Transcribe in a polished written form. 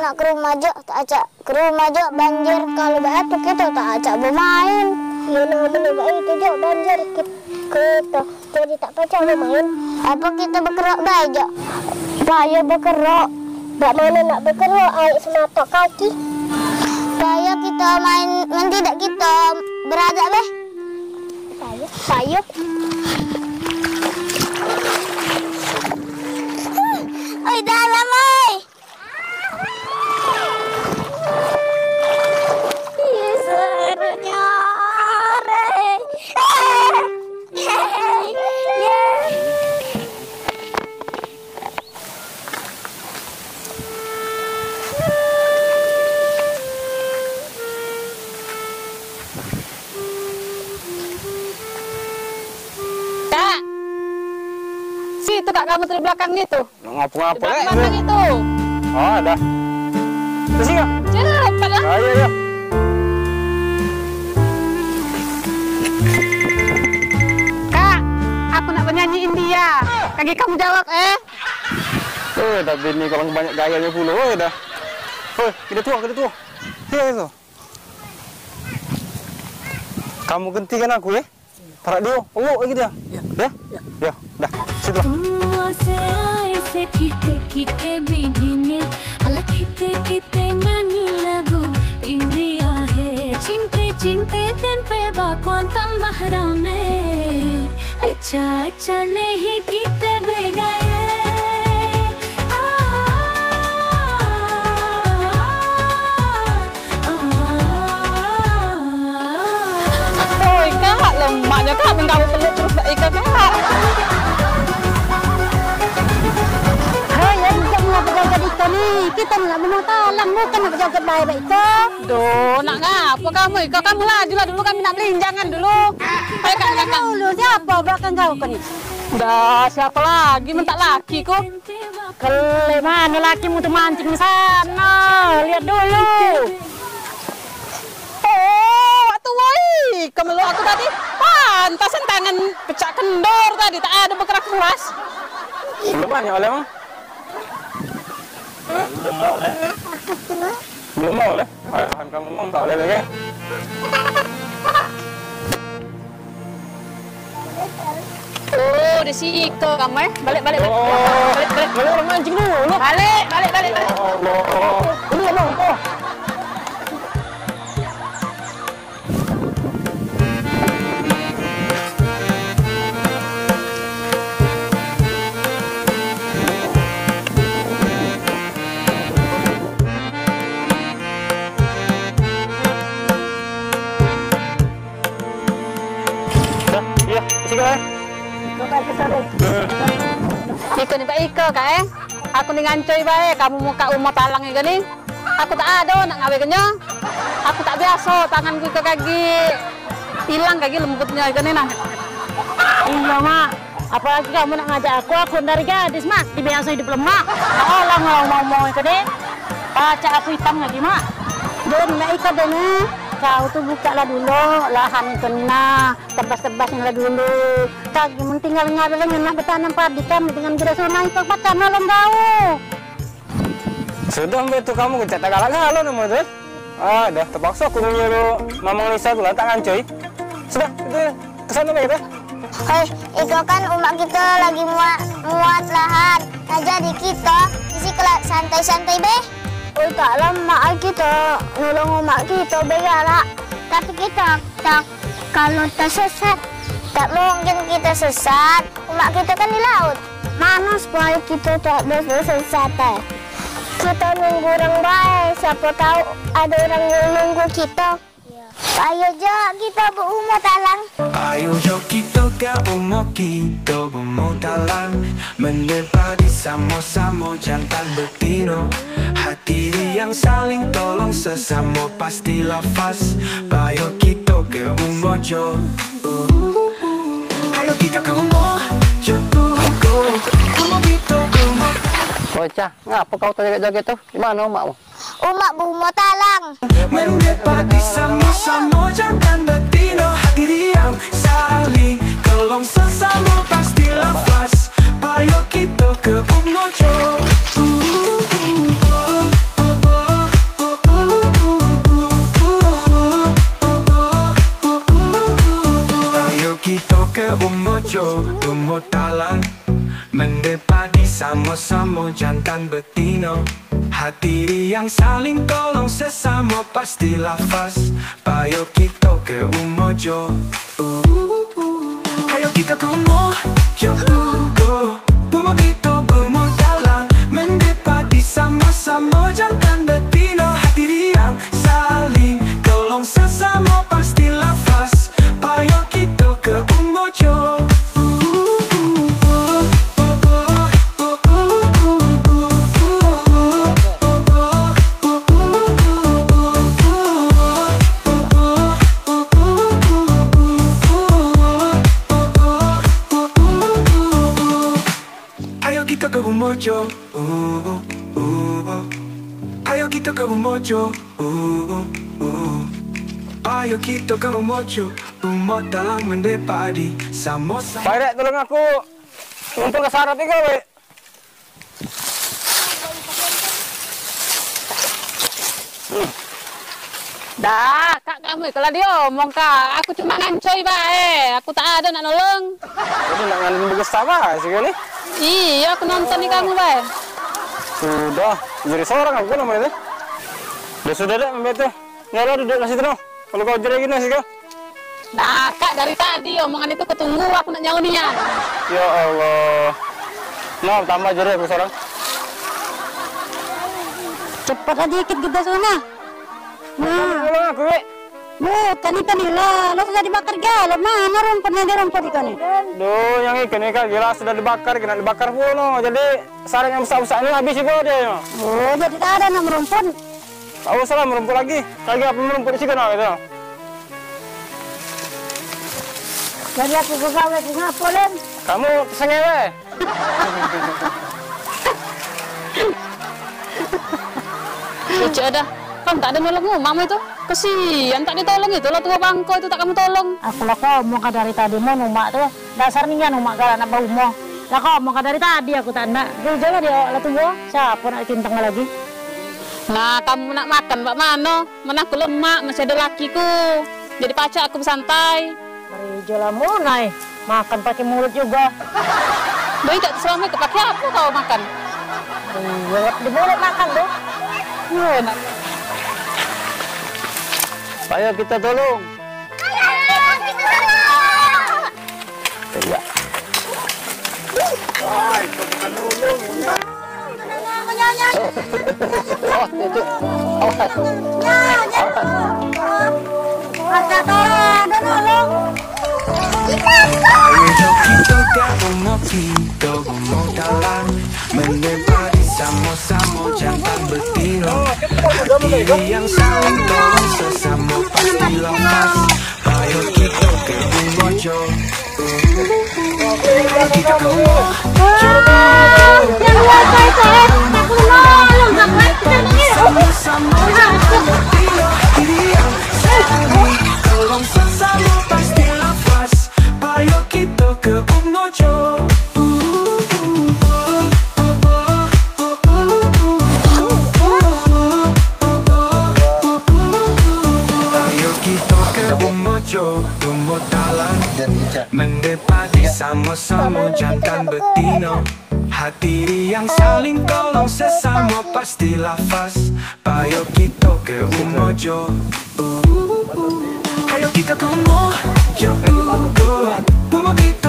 nak ke rumah je, tak acak ke rumah je banjir. Kalau batu kita tak acak bermain. Ya nak baik itu je banjir kita. Jadi tak pacak bermain. Apa kita bergerak baik je? Payah bergerak. Tak mana nak bergerak air semata kaki. Payah kita main, tidak kita beradab beh. Payah. Oi dalam oi. Serunya Kak, situ kak kamu di belakang itu. Ngapa-ngapa Di belakang itu. Oh, ada. Terus enggak? Cepat lah. Ayo. Kak, aku nak bernyanyiin dia. Kaki kamu jawab, Tapi ini kalau banyak gayanya pula, dah. Kita tua. Ya, itu. Kamu gantikan aku ya. Tarik dia. Oh, lagi dia. Ya. Dah. Situ. अच्छा नहीं गीत बेगाए Oi kak, lemaknya kak mengganggu peluk terus Mbak Ika kak. Hei, kita nak jaga ikan ni. Kita nak memang talang, bukan nak jaga Mbak Ika. Duh, nak ngapa kamu? Ika kamu lajulah dulu, kami nak belinjangan dulu. Ayo kak, belakang. Dulu siapa belakang kau kan ni? Dah, siapa lagi? Mentak laki kok. Kele mana lakimu tu mancing di sana? Lihat dulu. Oh, waktu woi, kamu meluk aku tadi. Pantasan tangan pecah kendor tadi, tak ada bergerak keras. Belum banyak oleh mah. Belum mau oleh. Ayah kamu mau tak oleh lagi. Oh, di si Ika kamu Balik. Balik orang mancing dulu. Balik. Allah. Ini bang. Iya, siapa? Ika ni Mbak Ika kak Aku ni ngancoi bae, kamu muka umah talang ni gini. Aku tak ada nak ngawe kenya. Aku tak biasa, tanganku ke kaki hilang kaki lembutnya gini nah. Iya mak. Apalagi kamu nak ngajak aku dari gadis mak. Dibiasa hidup lemak. Allah ngomong ke deh. Pacak aku hitam lagi mak. Dan Mbak Ika deh. Kau tuh buka lah dulu lahan kena tebas-tebasnya lah dulu. Kaki tinggal ngadal nak bertanam padi kami dengan beras sunai itu pacar malam kau. Sudah betul kamu kecat tak galak-galak nama tu. Dah terpaksa aku nyuruh Mamang Lisa tu lah tak ngancoi. Sudah, itu kesana lagi dah. Hei, itu kan umat kita lagi muat lahan. Nah jadi kita isi santai-santai be. Oh taklah mak kita nolong mak kita begalak. Tapi kita tak kalau tersesat. Tak mungkin kita sesat. Mak kita kan di laut. Mana supaya kita tak bersesat Kita nunggu orang baik. Siapa tahu ada orang yang nunggu kita. Ayo jo kita berumah talang. Ayo jo kita berumah talang. Menepati sama-sama jantan betina. Hati yang saling tolong sesama pasti lafaz. Ayo kita berumah jo. Ayo kita ke rumah jo. Rumah kita rumah. Bocah, ngapa kau terjaga-jaga tu? Gimana makmu? Umak berumah talang. Menepati sama-sama jantan betina. Hati yang saling tolong sesama pasti lafaz. Ayo kita ke Umojo. talan mendepati sama-sama jantan betina. Hati yang saling tolong sesama pasti lafaz. Payo kita ke umojo. Ayo kita ke umojo. Umo kita bermodalan mendepati sama-sama jantan betina. Hati yang saling tolong sesama pasti lafaz. Payo kita ke umojo. Kita ke umojo, ayo kita ke umojo, ayo kita ke umojo, dalam mendepati sama-sama. Pak Rek, tolong aku ngumpul ke syarat ini, Wek. Dah, kak kamu kalau dia omong kak, aku cuma ngancoy bae, aku tak ada nak nolong. Jadi nak ngalin bagus sama sih kali. Iya, aku nonton nih kamu bae. Sudah, jadi seorang aku namanya itu. Sudah deh, Mbak itu. Nyala duduk di situ no. Kalau kau jadi gini sih kau. Nah, kak dari tadi omongan itu ketunggu, aku nak nyawa nian. Ya Allah. Nah, tambah jadi aku seorang. Cepat aja dikit kita sana. Tolong aku, Wek. Tani lah, lo sudah dibakar galon, mana rumputnya dia rumput ikan ini? Duh, yang ikan gila sudah dibakar, kena dibakar pun no. Jadi sarang yang besar-besar ini habis juga dia. No. Oh, jadi tak ada nak merumput. Tak usah lah merumput lagi. Lagi apa merumput di sini no, gitu. Jadi aku pegawai di ngapa, Len? Kamu sengewe. Lucu ada. Kamu tak ada nolong mama itu. Kesian tak ditolong itu lo tua bangko itu tak kamu tolong. Aku lah kau mau dari tadi mau numak tuh. Dasarnya numak kalau nak bau mau. Lah kau mau dari tadi aku tak nak. Dia jangan dia lah tunggu. Siapa nak cintang lagi? Nah, kamu nak makan Mbak Mano? Mana aku lemak, masih ada lakiku. Jadi pacar aku bersantai. Mari jualan munai. Makan pakai mulut juga. Baik tak selama itu pakai apa kau makan? Di mulut makan tuh. Enak. Ayo kita tolong. Kita gabung ngopi, modalan mendepati sama-sama jantan betina. Hati yang saling tolong sesama pasti lepas. Ayo kita ke umojo. Kita ke umojo. Sama-sama jantan betina. Hati yang saling tolong sesama pasti lepas. Ayo kita ke umojo. Umodalan mendepati sama-sama jantan betina. Hati yang saling tolong sesama pasti lafaz. Ayo kita ke umojo. Ayo kita ke umojo. Umo kita